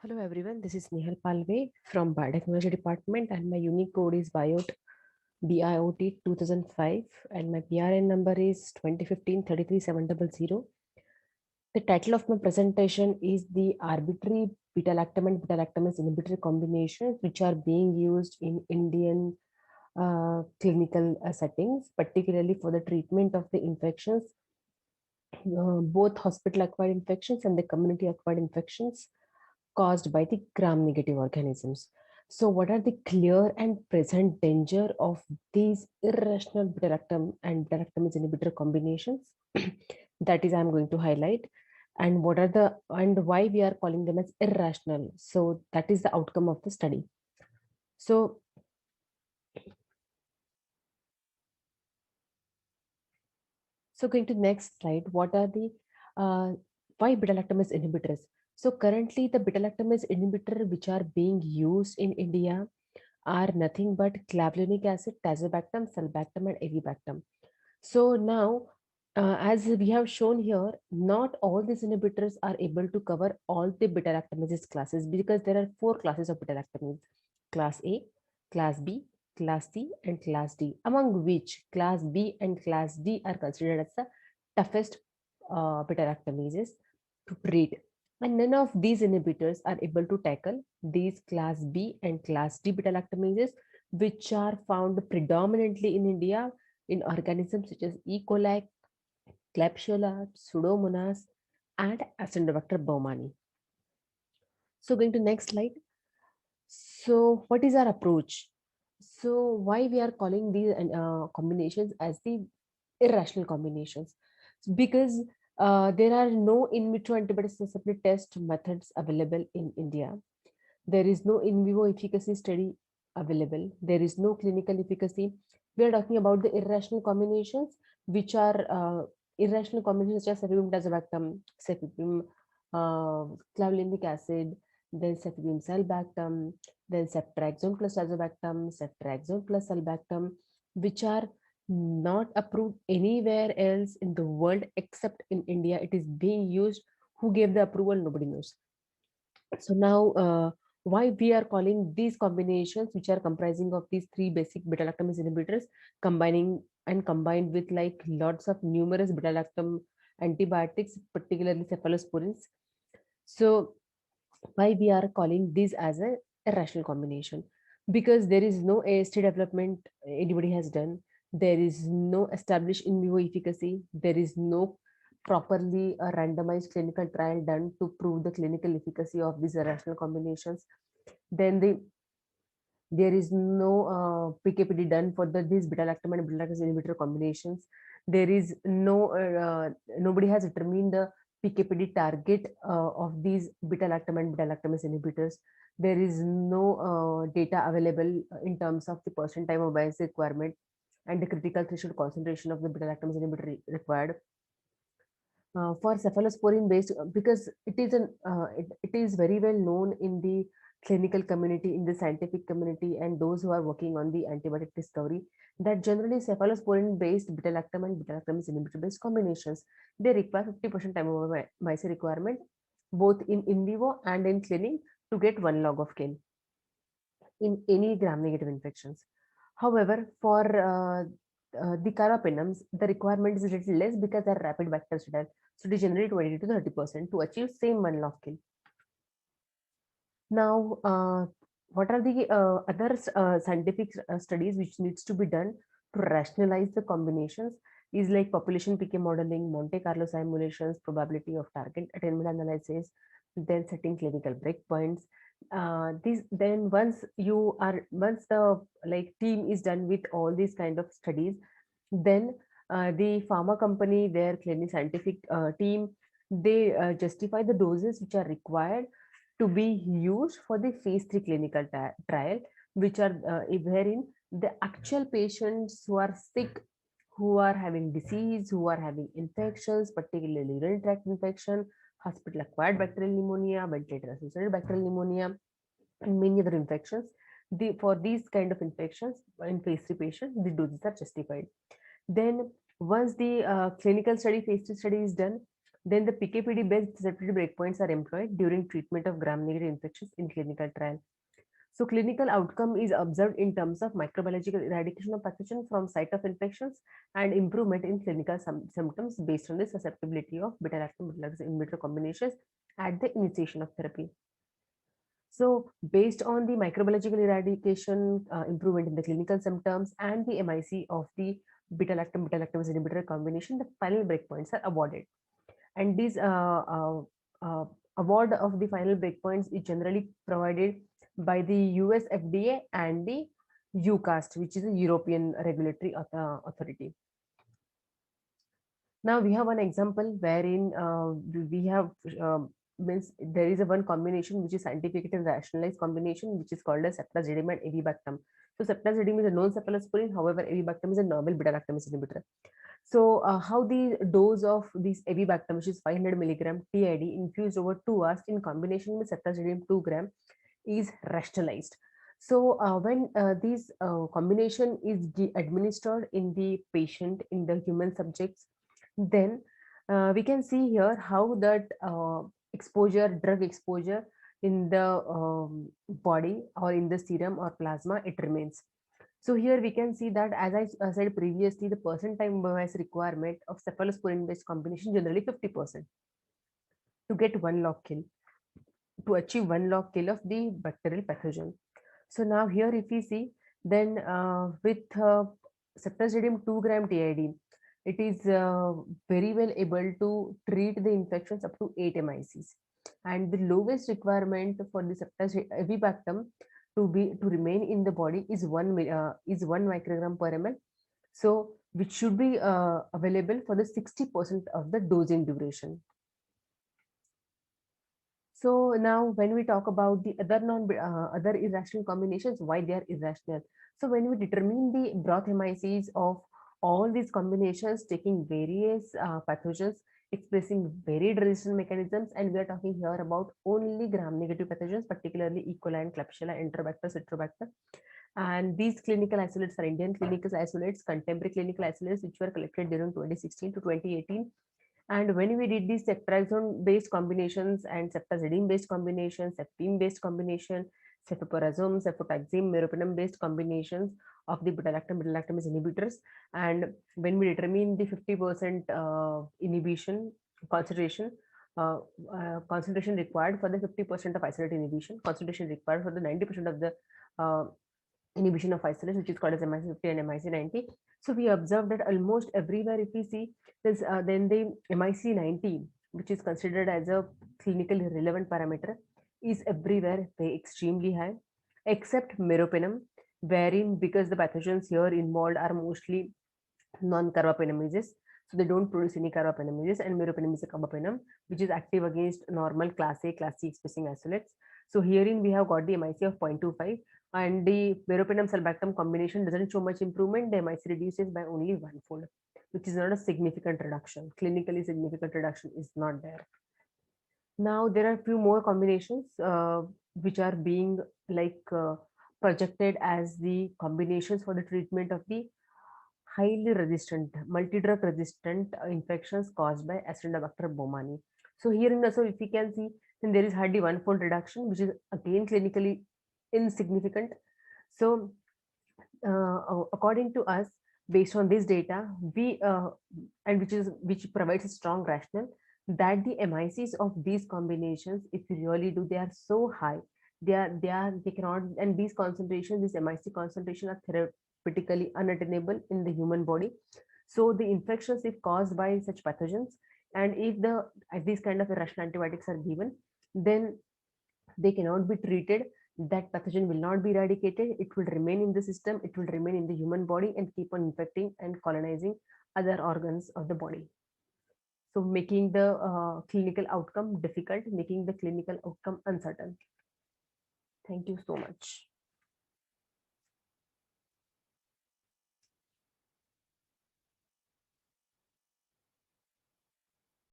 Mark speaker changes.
Speaker 1: Hello everyone, this is Nehal Palve from Biotechnology Department and my unique code is BIOT 2005 and my PRN number is 2015 The title of my presentation is the arbitrary beta-lactam and beta-lactamase inhibitor combinations which are being used in Indian clinical settings, particularly for the treatment of the infections, both hospital-acquired infections and the community-acquired infections caused by the gram-negative organisms. So, what are the clear and present danger of these irrational beta-lactam and beta-lactamase inhibitor combinations? That is, I'm going to highlight, and what are the and why we are calling them as irrational. So, that is the outcome of the study. So, going to next slide. What are the why beta-lactamase inhibitors? So, currently, the beta-lactamase inhibitor which are being used in India are nothing but clavulanic acid, tazobactam, sulbactam, and avibactam. So now, as we have shown here, not all these inhibitors are able to cover all the beta-lactamases classes because there are four classes of beta-lactamases: class A, class B, class C, and class D, among which class B and class D are considered as the toughest beta-lactamases to treat. And none of these inhibitors are able to tackle these class B and class D beta-lactamases, which are found predominantly in India in organisms such as E. coli, Klebsiella, Pseudomonas, and Acinetobacter baumannii. So going to next slide. So what is our approach? So why we are calling these combinations as the irrational combinations? Because there are no in vitro antibody susceptibility test methods available in India. There is no in vivo efficacy study available. There is no clinical efficacy. We are talking about the irrational combinations, which are irrational combinations such as cefepime tazobactam, cefepime clavulanic acid, then cefepime sulbactam, then ceftriaxone plus tazobactam, ceftriaxone plus sulbactam, which are not approved anywhere else in the world except in India. It is being used. Who gave the approval? Nobody knows. So now, why we are calling these combinations, which are comprising of these three basic beta-lactamase inhibitors, combined with like lots of numerous beta-lactam antibiotics, particularly cephalosporins. So why we are calling these as a irrational combination? Because there is no AST development anybody has done. There is no established in vivo efficacy. There is no properly a randomized clinical trial done to prove the clinical efficacy of these irrational combinations. Then there is no PKPD done for these beta-lactam and beta-lactam inhibitor combinations. There is nobody has determined the PKPD target of these beta-lactam and beta-lactamase inhibitors. There is no data available in terms of the percent time of biopsy requirement and the critical threshold concentration of the beta-lactamase inhibitor required for cephalosporin based because it is very well known in the clinical community, in the scientific community, and those who are working on the antibiotic discovery, that generally cephalosporin based beta-lactam and beta-lactamase inhibitor based combinations, they require 50% time over MIC requirement both in vivo and in clinic to get 1 log of kill in any gram-negative infections. However, for the carbapenems, the requirement is a little less because they're rapid bactericidal. So they generate 20 to 30% to achieve same 1 log kill. Now, what are the other scientific studies which needs to be done to rationalize the combinations? Is like population PK modeling, Monte Carlo simulations, probability of target attainment analysis, then setting clinical breakpoints. These then once the like team is done with all these kind of studies, then the pharma company, their clinic scientific team, they justify the doses which are required to be used for the phase 3 clinical trial, which are wherein the actual patients who are sick, who are having disease, who are having infections, particularly urinary tract infection, hospital acquired bacterial pneumonia, ventilator associated bacterial pneumonia, and many other infections. For these kind of infections in phase 3 patients, the doses are justified. Then once the clinical study, phase 2 study is done, Then the PKPD-based susceptibility breakpoints are employed during treatment of gram-negative infections in clinical trial. So clinical outcome is observed in terms of microbiological eradication of pathogen from site of infections and improvement in clinical symptoms based on the susceptibility of beta-lactam in vitro combinations at the initiation of therapy. So based on the microbiological eradication, improvement in the clinical symptoms and the MIC of the beta-lactam inhibitor combination, the final breakpoints are awarded. And this award of the final breakpoints is generally provided by the US FDA and the UCAST, which is a European regulatory authority. Now we have one example wherein we have means there is a one combination which is scientific and rationalized combination, which is called as ceftazidime and avibactam. So ceftazidime is a known cephalosporin, however avibactam is a novel beta-lactamase inhibitor. So how the dose of this avibactam, which is 500 milligram TID infused over 2 hours in combination with ceftazidime 2 gram is rationalized. So when this combination is administered in the patient, in the human subjects, then we can see here how that drug exposure in the body or in the serum or plasma, it remains. So here we can see that, as I said previously, the percent time bias requirement of cephalosporin based combination generally 50% to get one log kill, to achieve one log kill of the bacterial pathogen. So now here if we see, then with ceftazidime 2 gram TID, it is very well able to treat the infections up to 8 MICs. And the lowest requirement for the avibactam to remain in the body is 1 microgram per ml. So which should be available for the 60% of the dosing duration. So now when we talk about the other irrational combinations, why they are irrational. So when we determine the broth MICs of all these combinations taking various pathogens expressing varied resistance mechanisms, and we are talking here about only gram-negative pathogens, particularly E. coli and Klebsiella, Enterobacter, Citrobacter. And these clinical isolates are Indian clinical isolates, contemporary clinical isolates, which were collected during 2016 to 2018. And when we did these ceftriaxone based combinations and ceftazidime based combinations, ceftine based combination, cefoperazone, cefotaxime, meropenem based combinations of the beta-lactamase inhibitors, and when we determine the 50% inhibition concentration, concentration required for the 50% of isolate inhibition, concentration required for the 90% of the inhibition of isolates, which is called as MIC50 and MIC90. So we observed that almost everywhere, if we see, there's then the MIC90, which is considered as a clinically relevant parameter, is everywhere very extremely high, except meropenem, wherein because the pathogens here involved are mostly non-carbapenemases, so they don't produce any carbapenemases, and meropenem is a carbapenem, which is active against normal class A, class C expressing isolates. So herein we have got the MIC of 0.25, and the meropenem sulbactam combination doesn't show much improvement. The MIC reduces by only 1-fold, which is not a significant reduction. Clinically significant reduction is not there. Now there are few more combinations which are being projected as the combinations for the treatment of the highly resistant, multi-drug resistant infections caused by Acinetobacter baumannii. So here in also, if we can see, then there is hardly 1-fold reduction, which is again clinically insignificant. So according to us, based on this data, we and which provides a strong rationale that the MICs of these combinations, if you really do, they are so high, they cannot, and these concentrations, these MIC concentration are therapeutically unattainable in the human body. So the infections, if caused by such pathogens, and if these kind of irrational antibiotics are given, then they cannot be treated. That pathogen will not be eradicated. It will remain in the system. It will remain in the human body and keep on infecting and colonizing other organs of the body. So making the clinical outcome difficult, making the clinical outcome uncertain. Thank you so much.